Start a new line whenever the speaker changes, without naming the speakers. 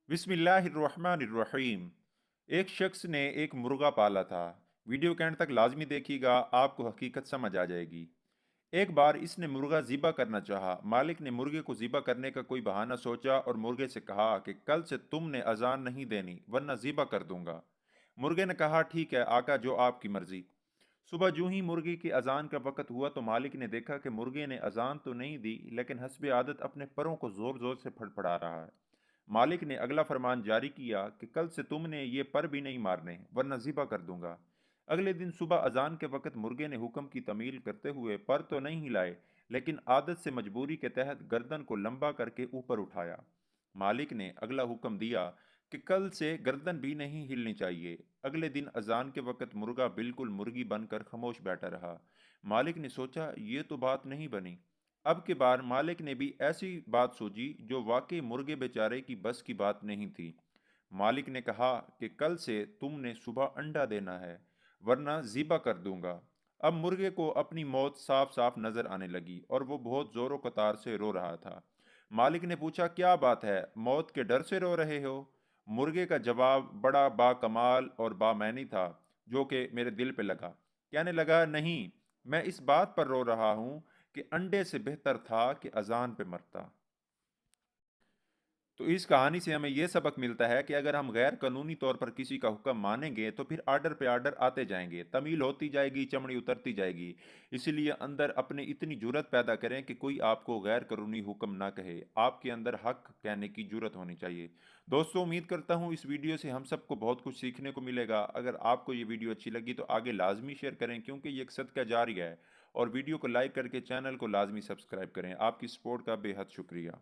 बिस्मिल्लाहिर्रहमानिर्रहीम। एक शख्स ने एक मुर्गा पाला था। वीडियो के एंड तक लाजमी देखिएगा, आपको हकीकत समझ आ जाएगी। एक बार इसने मुर्गा ज़िबा करना चाहा। मालिक ने मुर्गे को ज़िबा करने का कोई बहाना सोचा और मुर्गे से कहा कि कल से तुमने अजान नहीं देनी वरना ज़िबा कर दूंगा। मुर्गे ने कहा ठीक है आका, जो आपकी मर्जी। सुबह जूं ही मुर्गी की अजान का वक्त हुआ तो मालिक ने देखा कि मुर्गे ने अजान तो नहीं दी, लेकिन हस्बे आदत अपने परों को जोर जोर से फड़फड़ा रहा है। मालिक ने अगला फरमान जारी किया कि कल से तुमने ये पर भी नहीं मारने वरना ज़िबा कर दूंगा। अगले दिन सुबह अजान के वक्त मुर्गे ने हुक्म की तमील करते हुए पर तो नहीं हिलाए, लेकिन आदत से मजबूरी के तहत गर्दन को लंबा करके ऊपर उठाया। मालिक ने अगला हुक्म दिया कि कल से गर्दन भी नहीं हिलनी चाहिए। अगले दिन अजान के वक्त मुर्गा बिल्कुल मुर्गी बनकर खामोश बैठा रहा। मालिक ने सोचा ये तो बात नहीं बनी। अब के बार मालिक ने भी ऐसी बात सोची जो वाकई मुर्गे बेचारे की बस की बात नहीं थी। मालिक ने कहा कि कल से तुमने सुबह अंडा देना है वरना ज़िबा कर दूंगा। अब मुर्गे को अपनी मौत साफ साफ नजर आने लगी और वो बहुत जोरों कतार से रो रहा था। मालिक ने पूछा क्या बात है, मौत के डर से रो रहे हो? मुर्गे का जवाब बड़ा बाकमाल और बामैनी था, जो कि मेरे दिल पे लगा। कहने लगा नहीं, मैं इस बात पर रो रहा हूं कि अंडे से बेहतर था कि अजान पे मरता। तो इस कहानी से हमें यह सबक मिलता है कि अगर हम गैर कानूनी तौर पर किसी का हुक्म मानेंगे तो फिर आर्डर पे आर्डर आते जाएंगे, तमील होती जाएगी, चमड़ी उतरती जाएगी। इसीलिए अंदर अपने इतनी जुर्रत पैदा करें कि कोई आपको गैर कानूनी हुक्म ना कहे, आपके अंदर हक कहने की जुर्रत होनी चाहिए। दोस्तों, उम्मीद करता हूँ इस वीडियो से हम सबको बहुत कुछ सीखने को मिलेगा। अगर आपको ये वीडियो अच्छी लगी तो आगे लाजमी शेयर करें, क्योंकि ये एक सदका जारिया है। और वीडियो को लाइक करके चैनल को लाजमी सब्सक्राइब करें। आपकी सपोर्ट का बेहद शुक्रिया।